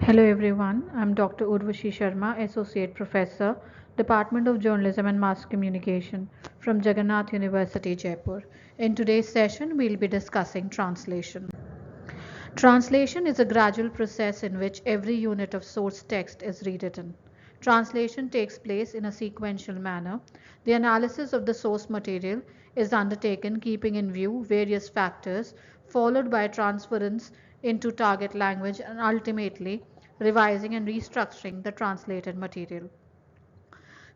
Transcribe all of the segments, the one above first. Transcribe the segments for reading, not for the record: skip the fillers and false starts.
Hello everyone, I'm Dr. Urvashi Sharma, Associate Professor, Department of Journalism and Mass Communication from Jagannath University, Jaipur. In today's session, we'll be discussing translation. Translation is a gradual process in which every unit of source text is rewritten. Translation takes place in a sequential manner. The analysis of the source material is undertaken keeping in view various factors, followed by transference into target language and ultimately revising and restructuring the translated material.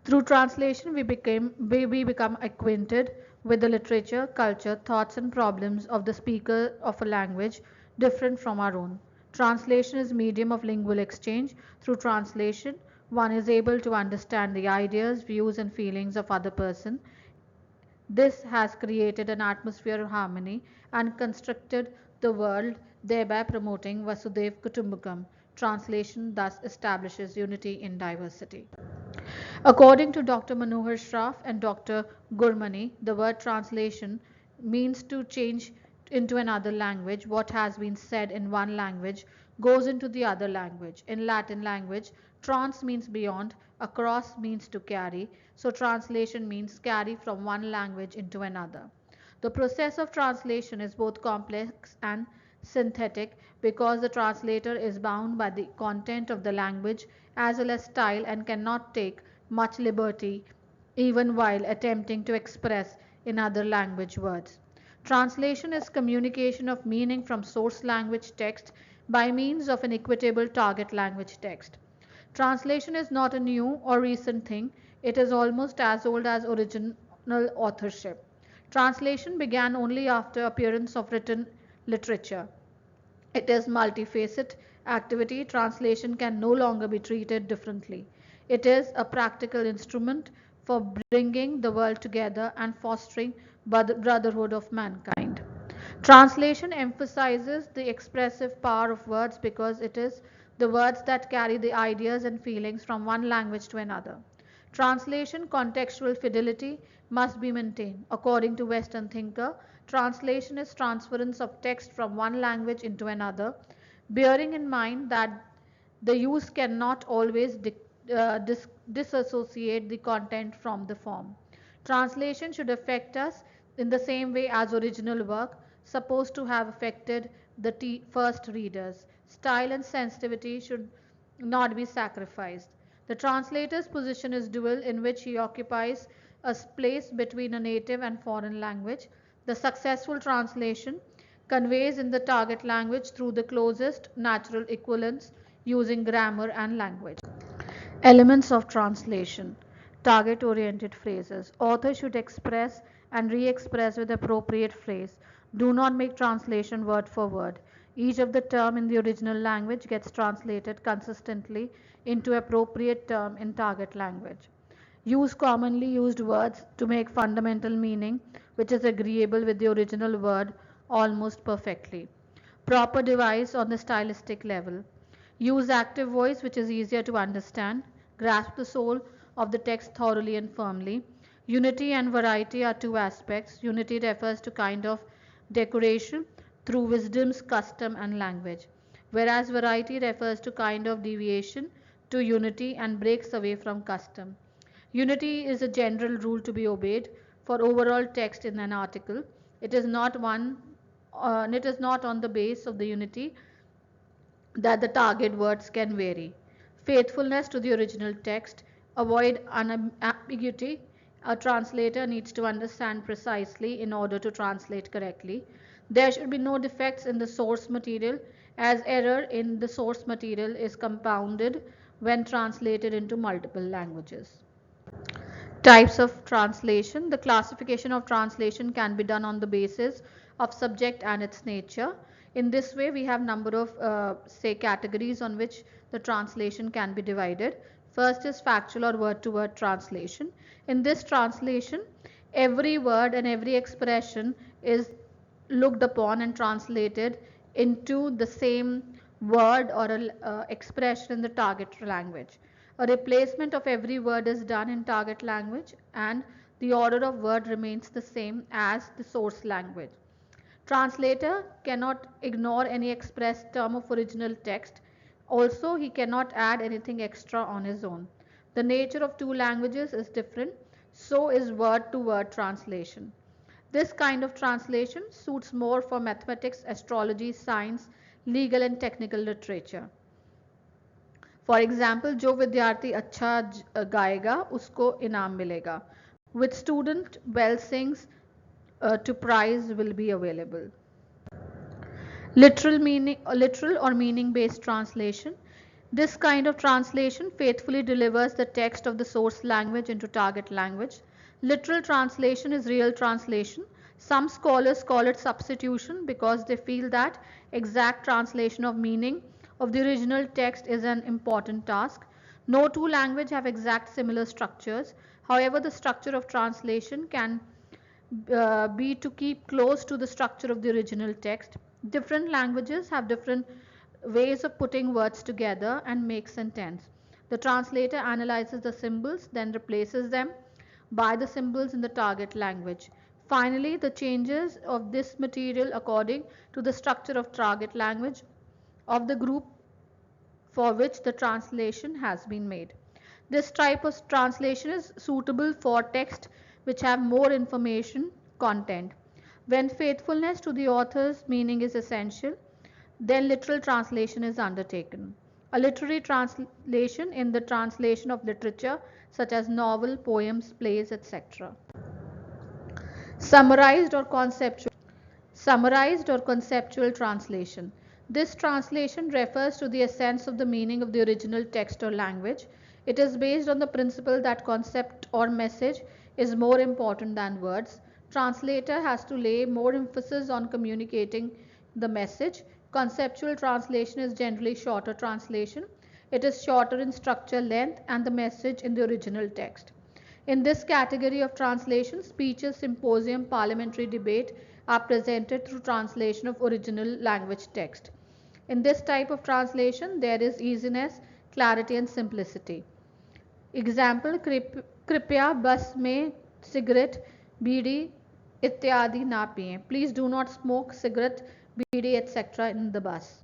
Through translation, we become acquainted with the literature, culture, thoughts, and problems of the speaker of a language different from our own. Translation is medium of lingual exchange. Through translation, one is able to understand the ideas, views, and feelings of other person. This has created an atmosphere of harmony and constructed the world, thereby promoting Vasudev Kutumbakam. Translation thus establishes unity in diversity. According to Dr. Manohar Shroff and Dr. Gurmani, the word translation means to change into another language. What has been said in one language goes into the other language. In Latin language, trans means beyond, across means to carry, so translation means carry from one language into another. The process of translation is both complex and synthetic because the translator is bound by the content of the language as well as style and cannot take much liberty even while attempting to express in other language words. Translation is communication of meaning from source language text by means of an equitable target language text. Translation is not a new or recent thing, it is almost as old as original authorship. Translation began only after appearance of written literature. It is multifaceted activity. Translation can no longer be treated differently. It is a practical instrument for bringing the world together and fostering brotherhood of mankind. Translation emphasizes the expressive power of words because it is the words that carry the ideas and feelings from one language to another. Translation contextual fidelity must be maintained. According to Western thinker, translation is transference of text from one language into another, bearing in mind that the use cannot always disassociate the content from the form. Translation should affect us in the same way as original work, supposed to have affected the first readers. Style and sensitivity should not be sacrificed. The translator's position is dual, in which he occupies a place between a native and foreign language. The successful translation conveys in the target language through the closest natural equivalents using grammar and language. Elements of translation. Target oriented phrases. Author should express and re express with appropriate phrase. Do not make translation word for word. Each of the term in the original language gets translated consistently into appropriate term in target language. Use commonly used words to make fundamental meaning which is agreeable with the original word almost perfectly. Proper device on the stylistic level. Use active voice which is easier to understand. Grasp the soul of the text thoroughly and firmly. Unity and variety are two aspects. Unity refers to kind of decoration through wisdom's custom and language, whereas variety refers to kind of deviation to unity and breaks away from custom. Unity is a general rule to be obeyed for overall text in an article. It is not on the base of the unity that the target words can vary. Faithfulness to the original text, avoid ambiguity. A translator needs to understand precisely in order to translate correctly. There should be no defects in the source material, as error in the source material is compounded when translated into multiple languages. Types of translation. The classification of translation can be done on the basis of subject and its nature. In this way, we have number of say categories on which the translation can be divided. First is factual or word-to-word translation. In this translation, every word and every expression is looked upon and translated into the same word or expression in the target language. A replacement of every word is done in target language and the order of word remains the same as the source language. Translator cannot ignore any expressed term of original text Also, he cannot add anything extra on his own. The nature of two languages is different, so is word to word translation. This kind of translation suits more for mathematics, astrology, science, legal and technical literature. For example, जो विद्यार्थी अच्छा गाएगा उसको इनाम मिलेगा. With student well sings, to prize will be available. Literal or meaning based translation. This kind of translation faithfully delivers the text of the source language into target language. Literal translation is real translation. Some scholars call it substitution because they feel that exact translation of meaning of the original text is an important task. No two languages have exact similar structures. However, the structure of translation can be to keep close to the structure of the original text. Different languages have different ways of putting words together and make sentence. The translator analyzes the symbols, then replaces them by the symbols in the target language. Finally, the changes of this material according to the structure of target language of the group for which the translation has been made. This type of translation is suitable for text which have more information content. When faithfulness to the author's meaning is essential, then literal translation is undertaken. A literary translation in the translation of literature such as novel, poems, plays, etc. Summarized or conceptual translation. This translation refers to the essence of the meaning of the original text or language. It is based on the principle that concept or message is more important than words. Translator has to lay more emphasis on communicating the message. Conceptual translation is generally shorter translation. It is shorter in structure, length, and the message in the original text. In this category of translation, speeches, symposium, parliamentary debate are presented through translation of original language text. In this type of translation, there is easiness, clarity and simplicity. Example, कृपया बस में cigarette, बीड़ी इत्यादि ना पिएं. Please do not smoke cigarette, bidi etc. in the bus.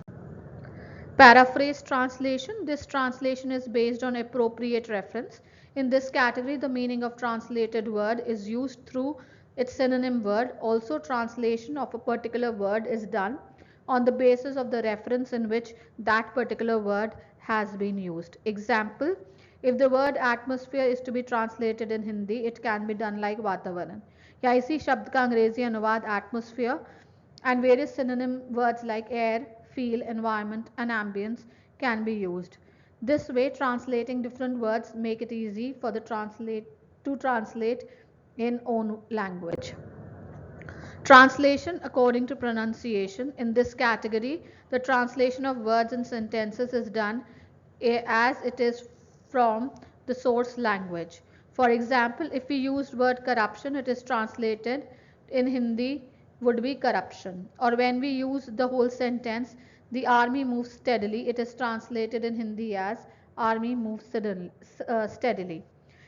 Paraphrase translation. This translation is based on appropriate reference. In this category, the meaning of translated word is used through its synonym word. Also, translation of a particular word is done on the basis of the reference in which that particular word has been used. Example, if the word atmosphere is to be translated in Hindi, it can be done like वातावरण. या इसी शब्द का अंग्रेजी अनुवाद atmosphere and various synonym words like air, feel, environment and ambience can be used. This way, translating different words make it easy for the translate in own language. Translation according to pronunciation. In this category, the translation of words and sentences is done as it is from the source language. For example, if we used word corruption, it is translated in Hindi would be corruption. Or when we use the whole sentence, the army moves steadily, it is translated in Hindi as army moves steadily.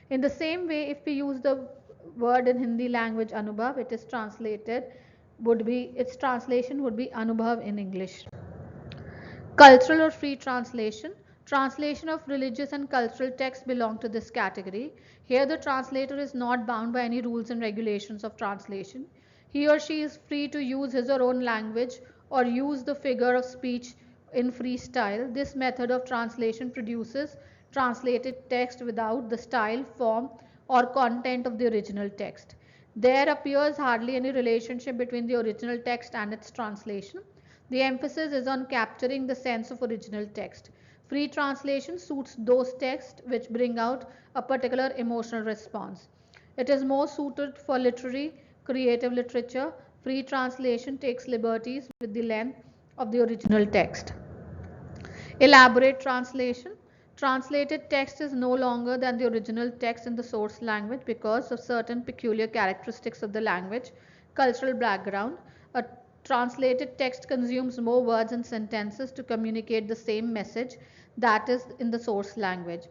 In the same way, if we use the word in Hindi language Anubhav, it is translated would be its translation would be Anubhav in English. Cultural or free translation. Translation of religious and cultural texts belong to this category. Here the translator is not bound by any rules and regulations of translation. He or she is free to use his or own language or use the figure of speech in freestyle. This method of translation produces translated text without the style, form or content of the original text. There appears hardly any relationship between the original text and its translation. The emphasis is on capturing the sense of original text. Free translation suits those texts which bring out a particular emotional response. It is more suited for literary, creative literature. Free translation takes liberties with the length of the original text. Elaborate translation. Translated text is no longer than the original text in the source language because of certain peculiar characteristics of the language, cultural background. A translated text consumes more words and sentences to communicate the same message that is in the source language.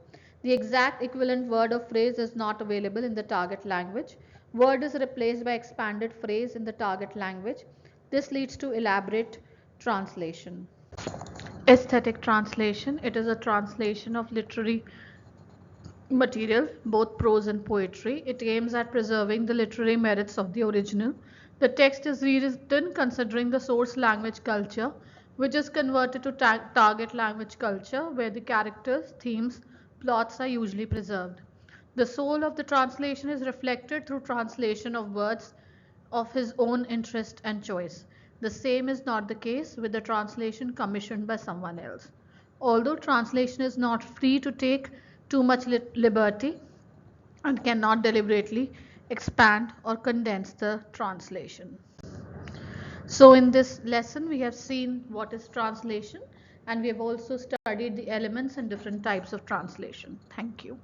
The exact equivalent word or phrase is not available in the target language. Word is replaced by expanded phrase in the target language. This leads to elaborate translation. Aesthetic translation. It is a translation of literary material, both prose and poetry. It aims at preserving the literary merits of the original. The text is rewritten considering the source language culture, which is converted to target language culture, where the characters, themes, plots are usually preserved. The soul of the translation is reflected through translation of words of his own interest and choice. The same is not the case with the translation commissioned by someone else. Although translation is not free to take too much liberty and cannot deliberately expand or condense the translation. So in this lesson we have seen what is translation, and we have also studied the elements and different types of translation. Thank you.